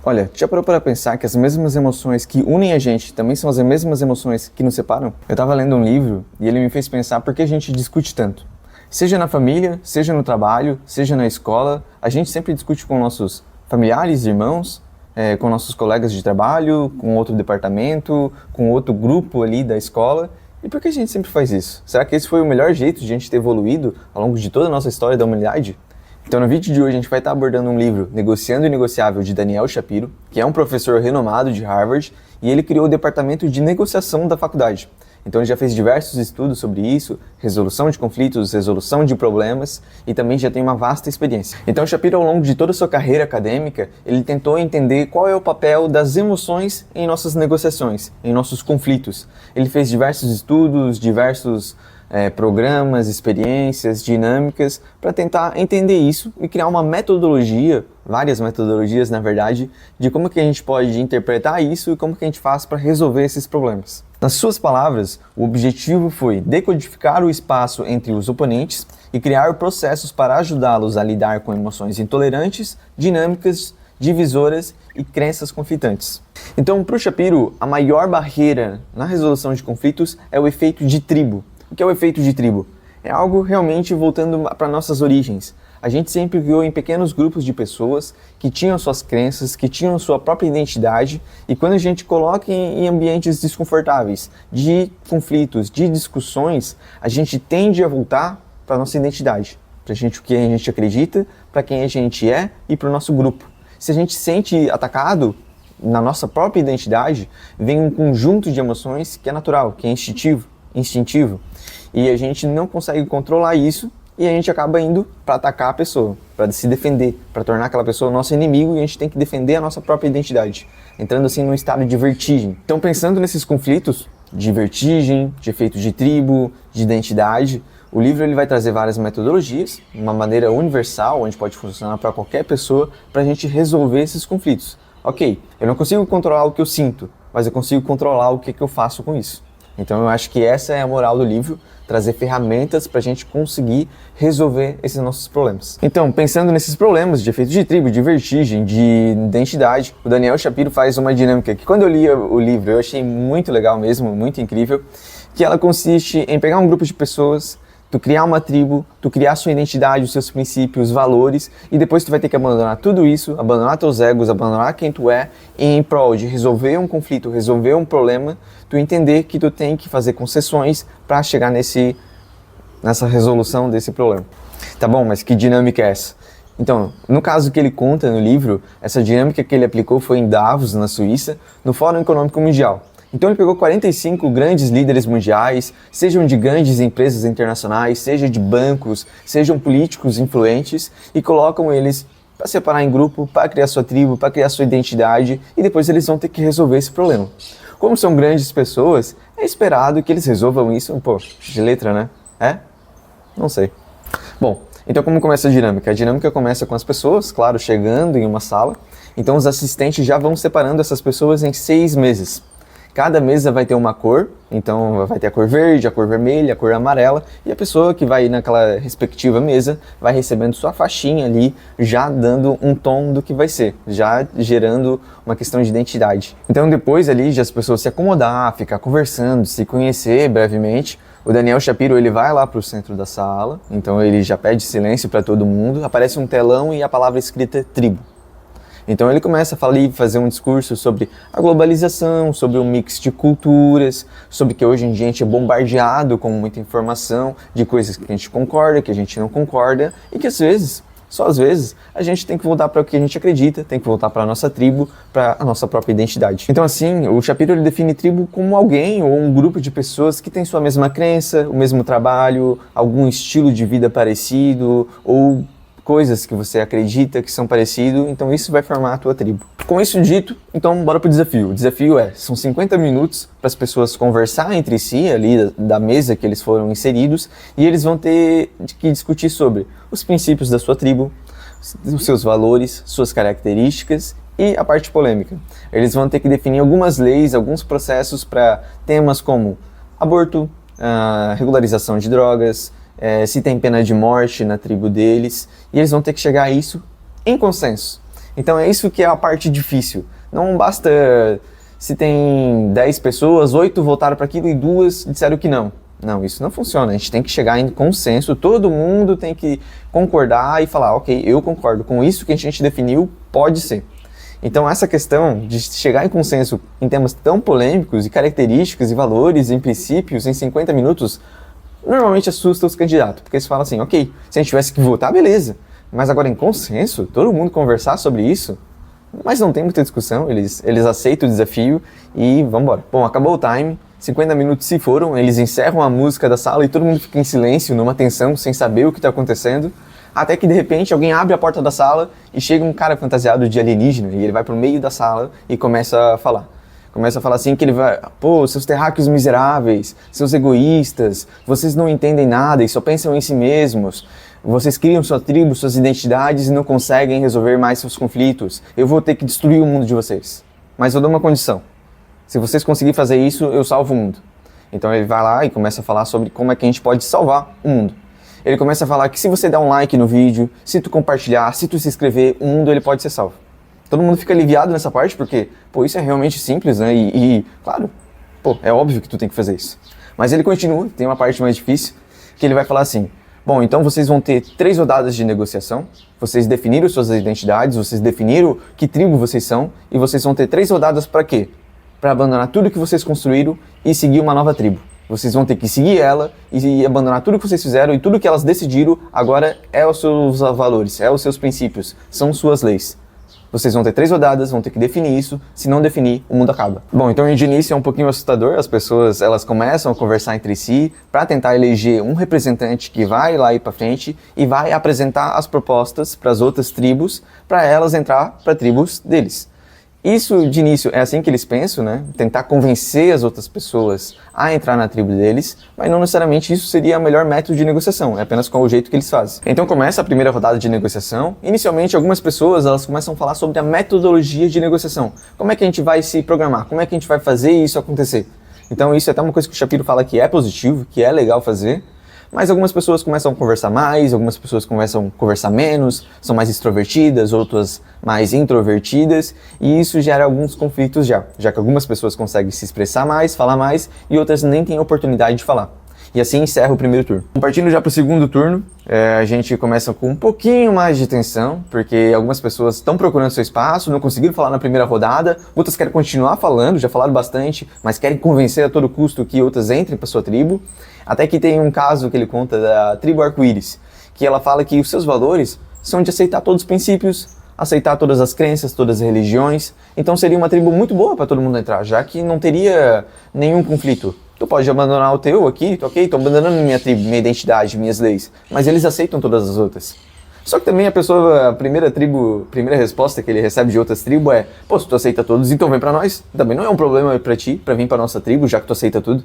Olha, já parou para pensar que as mesmas emoções que unem a gente também são as mesmas emoções que nos separam? Eu estava lendo um livro e ele me fez pensar por que a gente discute tanto. Seja na família, seja no trabalho, seja na escola, a gente sempre discute com nossos familiares, irmãos, com nossos colegas de trabalho, com outro departamento, com outro grupo ali da escola. E por que a gente sempre faz isso? Será que esse foi o melhor jeito de a gente ter evoluído ao longo de toda a nossa história da humanidade? Então no vídeo de hoje a gente vai estar abordando um livro, Negociando o Inegociável, de Daniel Shapiro, que é um professor renomado de Harvard, e ele criou o departamento de negociação da faculdade. Então ele já fez diversos estudos sobre isso, resolução de conflitos, resolução de problemas, e também já tem uma vasta experiência. Então Shapiro, ao longo de toda a sua carreira acadêmica, ele tentou entender qual é o papel das emoções em nossas negociações, em nossos conflitos. Ele fez diversos estudos, diversos programas, experiências, dinâmicas, para tentar entender isso e criar uma metodologia, várias metodologias na verdade, de como que a gente pode interpretar isso e como que a gente faz para resolver esses problemas. Nas suas palavras, o objetivo foi decodificar o espaço entre os oponentes e criar processos para ajudá-los a lidar com emoções intolerantes, dinâmicas, divisoras e crenças conflitantes. Então, para o Shapiro, a maior barreira na resolução de conflitos é o efeito de tribo. O que é o efeito de tribo? É algo realmente voltando para nossas origens. A gente sempre criou em pequenos grupos de pessoas que tinham suas crenças, que tinham sua própria identidade, e quando a gente coloca em ambientes desconfortáveis, de conflitos, de discussões, a gente tende a voltar para a nossa identidade, para o que a gente acredita, para quem a gente é e para o nosso grupo. Se a gente se sente atacado na nossa própria identidade, vem um conjunto de emoções que é natural, que é instintivo, e a gente não consegue controlar isso e a gente acaba indo para atacar a pessoa, para se defender, para tornar aquela pessoa nosso inimigo, e a gente tem que defender a nossa própria identidade, entrando assim num estado de vertigem. Então, pensando nesses conflitos de vertigem, de efeito de tribo, de identidade, o livro ele vai trazer várias metodologias, uma maneira universal, onde pode funcionar para qualquer pessoa, para a gente resolver esses conflitos. Ok, eu não consigo controlar o que eu sinto, mas eu consigo controlar o que eu faço com isso. Então eu acho que essa é a moral do livro, trazer ferramentas para a gente conseguir resolver esses nossos problemas. Então, pensando nesses problemas de efeito de tribo, de vertigem, de identidade, o Daniel Shapiro faz uma dinâmica que quando eu li o livro eu achei muito legal mesmo, muito incrível, que ela consiste em pegar um grupo de pessoas, tu criar uma tribo, tu criar sua identidade, os seus princípios, valores, e depois tu vai ter que abandonar tudo isso, abandonar teus egos, abandonar quem tu é, em prol de resolver um conflito, resolver um problema, tu entender que tu tem que fazer concessões para chegar nessa resolução desse problema. Tá bom, mas que dinâmica é essa? Então, no caso que ele conta no livro, essa dinâmica que ele aplicou foi em Davos, na Suíça, no Fórum Econômico Mundial. Então ele pegou 45 grandes líderes mundiais, sejam de grandes empresas internacionais, seja de bancos, sejam políticos influentes, e colocam eles para separar em grupo, para criar sua tribo, para criar sua identidade, e depois eles vão ter que resolver esse problema. Como são grandes pessoas, é esperado que eles resolvam isso, de letra, né? É? Não sei. Bom, então como começa a dinâmica? A dinâmica começa com as pessoas, claro, chegando em uma sala. Então os assistentes já vão separando essas pessoas em 6 mesas. Cada mesa vai ter uma cor, então vai ter a cor verde, a cor vermelha, a cor amarela, e a pessoa que vai naquela respectiva mesa vai recebendo sua faixinha ali, já dando um tom do que vai ser, já gerando uma questão de identidade. Então depois ali, já as pessoas se acomodar, ficar conversando, se conhecer brevemente, o Daniel Shapiro ele vai lá para o centro da sala, então ele já pede silêncio para todo mundo, aparece um telão e a palavra escrita tribo. Então ele começa a fazer um discurso sobre a globalização, sobre o mix de culturas, sobre que hoje em dia a gente é bombardeado com muita informação de coisas que a gente concorda, que a gente não concorda, e que às vezes, só às vezes, a gente tem que voltar para o que a gente acredita, tem que voltar para a nossa tribo, para a nossa própria identidade. Então assim, o Shapiro ele define tribo como alguém ou um grupo de pessoas que tem sua mesma crença, o mesmo trabalho, algum estilo de vida parecido, ou coisas que você acredita que são parecidos, então isso vai formar a tua tribo. Com isso dito, então bora pro desafio. O desafio são 50 minutos para as pessoas conversar entre si, ali da mesa que eles foram inseridos, e eles vão ter que discutir sobre os princípios da sua tribo, os seus valores, suas características e a parte polêmica. Eles vão ter que definir algumas leis, alguns processos para temas como aborto, regularização de drogas, se tem pena de morte na tribo deles, e eles vão ter que chegar a isso em consenso. Então é isso que é a parte difícil. Não basta se tem 10 pessoas, 8 votaram para aquilo e 2 disseram que não. Não, isso não funciona. A gente tem que chegar em consenso, todo mundo tem que concordar e falar, ok, eu concordo com isso que a gente definiu, pode ser. Então essa questão de chegar em consenso em temas tão polêmicos e características e valores, em princípios, em 50 minutos, normalmente assusta os candidatos, porque eles falam assim, ok, se a gente tivesse que votar, beleza, mas agora em consenso, todo mundo conversar sobre isso, mas não tem muita discussão, eles aceitam o desafio e vamos embora. Bom, acabou o time, 50 minutos se foram, eles encerram a música da sala e todo mundo fica em silêncio, numa tensão, sem saber o que está acontecendo, até que de repente alguém abre a porta da sala e chega um cara fantasiado de alienígena e ele vai pro meio da sala e começa a falar. Começa a falar assim que ele vai, pô, seus terráqueos miseráveis, seus egoístas, vocês não entendem nada e só pensam em si mesmos. Vocês criam sua tribo, suas identidades e não conseguem resolver mais seus conflitos. Eu vou ter que destruir o mundo de vocês. Mas eu dou uma condição. Se vocês conseguirem fazer isso, eu salvo o mundo. Então ele vai lá e começa a falar sobre como é que a gente pode salvar o mundo. Ele começa a falar que se você der um like no vídeo, se tu compartilhar, se tu se inscrever, o mundo ele pode ser salvo. Todo mundo fica aliviado nessa parte porque, pô, isso é realmente simples, né? Claro, pô, é óbvio que tu tem que fazer isso. Mas ele continua, tem uma parte mais difícil, que ele vai falar assim, bom, então vocês vão ter 3 rodadas de negociação, vocês definiram suas identidades, vocês definiram que tribo vocês são, e vocês vão ter 3 rodadas para quê? Para abandonar tudo que vocês construíram e seguir uma nova tribo. Vocês vão ter que seguir ela e abandonar tudo que vocês fizeram e tudo que elas decidiram agora é os seus valores, é os seus princípios, são suas leis. Vocês vão ter 3 rodadas, vão ter que definir isso, se não definir, o mundo acaba. Bom, então de início é um pouquinho assustador, as pessoas elas começam a conversar entre si para tentar eleger um representante que vai lá ir para frente e vai apresentar as propostas para as outras tribos, para elas entrar para tribos deles. Isso, de início, é assim que eles pensam, né? Tentar convencer as outras pessoas a entrar na tribo deles, mas não necessariamente isso seria o melhor método de negociação, é apenas com o jeito que eles fazem. Então começa a primeira rodada de negociação. Inicialmente, algumas pessoas elas começam a falar sobre a metodologia de negociação. Como é que a gente vai se programar? Como é que a gente vai fazer isso acontecer? Então isso é até uma coisa que o Shapiro fala que é positivo, que é legal fazer, mas algumas pessoas começam a conversar mais, algumas pessoas começam a conversar menos, são mais extrovertidas, outras mais introvertidas, e isso gera alguns conflitos já que algumas pessoas conseguem se expressar mais, falar mais, e outras nem têm oportunidade de falar. E assim encerra o primeiro turno. Partindo já para o segundo turno, a gente começa com um pouquinho mais de tensão, porque algumas pessoas estão procurando seu espaço, não conseguiram falar na primeira rodada, outras querem continuar falando, já falaram bastante, mas querem convencer a todo custo que outras entrem para sua tribo. Até que tem um caso que ele conta da tribo Arco-Íris, que ela fala que os seus valores são de aceitar todos os princípios, aceitar todas as crenças, todas as religiões. Então seria uma tribo muito boa para todo mundo entrar, já que não teria nenhum conflito. Tu pode abandonar o teu aqui, ok, tô abandonando minha tribo, minha identidade, minhas leis, mas eles aceitam todas as outras. Só que também a primeira resposta que ele recebe de outras tribos é, pô, se tu aceita todos, então vem pra nós. Também não é um problema pra ti, pra vir pra nossa tribo, já que tu aceita tudo.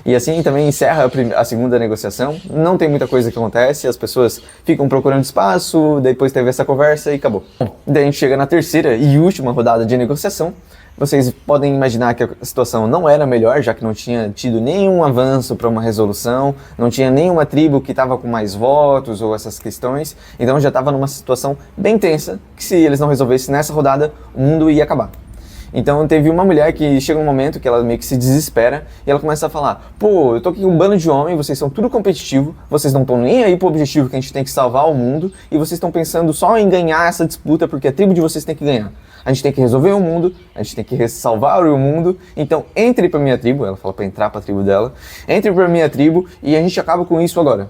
E assim também encerra a segunda negociação, não tem muita coisa que acontece, as pessoas ficam procurando espaço, depois teve essa conversa e acabou. Bom, daí a gente chega na terceira e última rodada de negociação. Vocês podem imaginar que a situação não era melhor, já que não tinha tido nenhum avanço para uma resolução, não tinha nenhuma tribo que estava com mais votos ou essas questões, então já estava numa situação bem tensa, que se eles não resolvessem nessa rodada, o mundo ia acabar. Então teve uma mulher que chega um momento que ela meio que se desespera e ela começa a falar, pô, eu tô aqui com um bando de homens, vocês são tudo competitivo, vocês não estão nem aí pro objetivo que a gente tem que salvar o mundo e vocês estão pensando só em ganhar essa disputa porque a tribo de vocês tem que ganhar. A gente tem que resolver o mundo, a gente tem que salvar o mundo, então entre pra minha tribo, ela fala pra entrar pra tribo dela, entre pra minha tribo e a gente acaba com isso agora.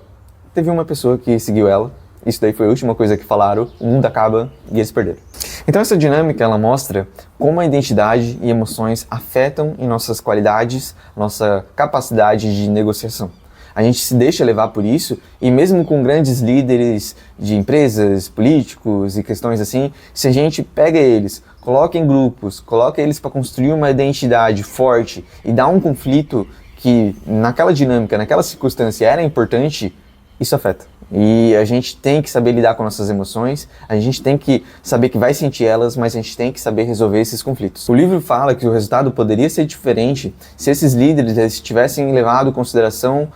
Teve uma pessoa que seguiu ela, isso daí foi a última coisa que falaram, o mundo acaba e eles perderam. Então essa dinâmica ela mostra como a identidade e emoções afetam em nossas qualidades, nossa capacidade de negociação. A gente se deixa levar por isso e mesmo com grandes líderes de empresas, políticos e questões assim, se a gente pega eles, coloca em grupos, coloca eles para construir uma identidade forte e dá um conflito que naquela dinâmica, naquela circunstância era importante, isso afeta. E a gente tem que saber lidar com nossas emoções, a gente tem que saber que vai sentir elas, mas a gente tem que saber resolver esses conflitos. O livro fala que o resultado poderia ser diferente se esses líderes tivessem levado em consideração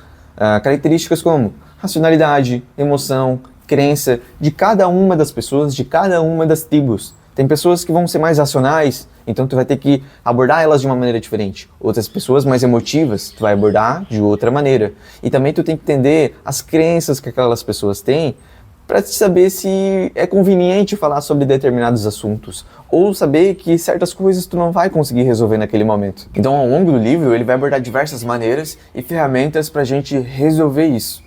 características como racionalidade, emoção, crença de cada uma das pessoas, de cada uma das tribos. Tem pessoas que vão ser mais racionais, então tu vai ter que abordar elas de uma maneira diferente. Outras pessoas mais emotivas, tu vai abordar de outra maneira. E também tu tem que entender as crenças que aquelas pessoas têm para saber se é conveniente falar sobre determinados assuntos, ou saber que certas coisas tu não vai conseguir resolver naquele momento. Então, ao longo do livro, ele vai abordar diversas maneiras e ferramentas para a gente resolver isso.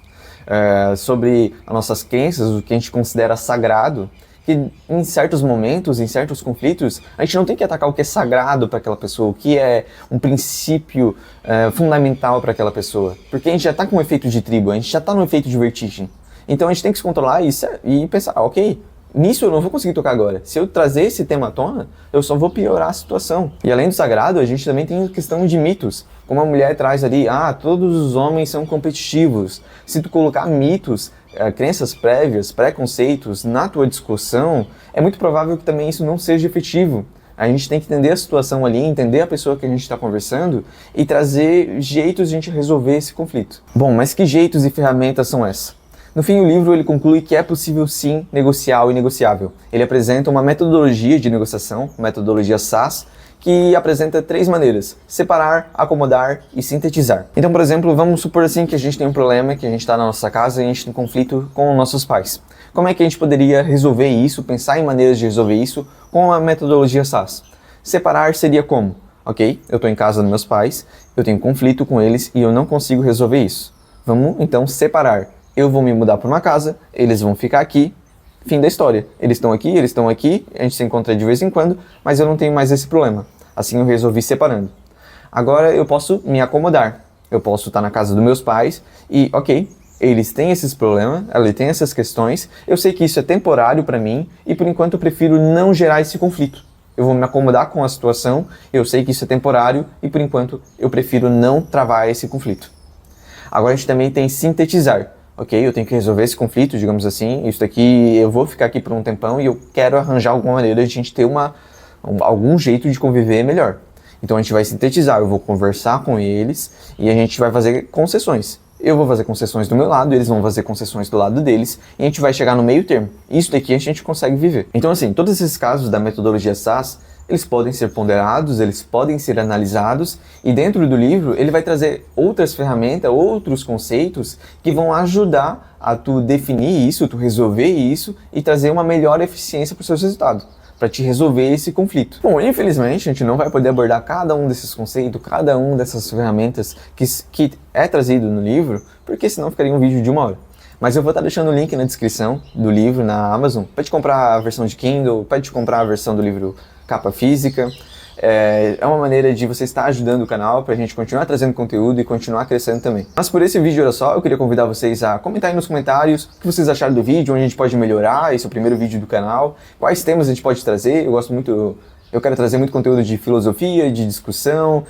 Sobre as nossas crenças, o que a gente considera sagrado, que em certos momentos, em certos conflitos, a gente não tem que atacar o que é sagrado para aquela pessoa, o que é um princípio fundamental para aquela pessoa. Porque a gente já está com um efeito de tribo, a gente já está no efeito de vertigem. Então a gente tem que se controlar e pensar, ok, nisso eu não vou conseguir tocar agora. Se eu trazer esse tema à tona, eu só vou piorar a situação. E além do sagrado, a gente também tem a questão de mitos. Como a mulher traz ali, todos os homens são competitivos. Se tu colocar mitos, crenças prévias, preconceitos na tua discussão, é muito provável que também isso não seja efetivo. A gente tem que entender a situação ali, entender a pessoa que a gente está conversando e trazer jeitos de a gente resolver esse conflito. Bom, mas que jeitos e ferramentas são essas? No fim, o livro ele conclui que é possível sim negociar o inegociável. Ele apresenta uma metodologia de negociação, metodologia SAS, que apresenta 3 maneiras: separar, acomodar e sintetizar. Então, por exemplo, vamos supor assim que a gente tem um problema, que a gente está na nossa casa e a gente tem um conflito com nossos pais. Como é que a gente poderia resolver isso, pensar em maneiras de resolver isso com a metodologia SAS? Separar seria como? Ok, eu estou em casa dos meus pais, eu tenho conflito com eles e eu não consigo resolver isso. Vamos então separar. Eu vou me mudar para uma casa, eles vão ficar aqui, fim da história. Eles estão aqui, a gente se encontra de vez em quando, mas eu não tenho mais esse problema. Assim eu resolvi separando. Agora eu posso me acomodar. Eu posso estar na casa dos meus pais e, ok, eles têm esses problemas, eles têm essas questões, eu sei que isso é temporário para mim e por enquanto eu prefiro não gerar esse conflito. Eu vou me acomodar com a situação, eu sei que isso é temporário e por enquanto eu prefiro não travar esse conflito. Agora a gente também tem sintetizar. Ok, eu tenho que resolver esse conflito, digamos assim, isso daqui, eu vou ficar aqui por um tempão e eu quero arranjar alguma maneira de a gente ter algum jeito de conviver melhor. Então a gente vai sintetizar, eu vou conversar com eles e a gente vai fazer concessões. Eu vou fazer concessões do meu lado, eles vão fazer concessões do lado deles e a gente vai chegar no meio termo. Isso daqui a gente consegue viver. Então assim, todos esses casos da metodologia SAS, eles podem ser ponderados, eles podem ser analisados e dentro do livro ele vai trazer outras ferramentas, outros conceitos que vão ajudar a tu definir isso, tu resolver isso e trazer uma melhor eficiência para os seus resultados, para te resolver esse conflito. Bom, infelizmente a gente não vai poder abordar cada um desses conceitos, cada um dessas ferramentas que é trazido no livro, porque senão ficaria um vídeo de 1 hora. Mas eu vou estar deixando o link na descrição do livro na Amazon. Pode comprar a versão de Kindle, pode comprar a versão do livro capa física. É uma maneira de você estar ajudando o canal para a gente continuar trazendo conteúdo e continuar crescendo também. Mas por esse vídeo era só, eu queria convidar vocês a comentar aí nos comentários o que vocês acharam do vídeo, onde a gente pode melhorar, esse é o primeiro vídeo do canal, quais temas a gente pode trazer. Eu quero trazer muito conteúdo de filosofia, de discussão,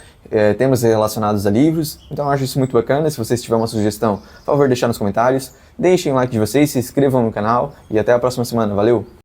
temas relacionados a livros, então eu acho isso muito bacana. Se vocês tiverem uma sugestão, por favor, deixar nos comentários, deixem o like de vocês, se inscrevam no canal e até a próxima semana. Valeu!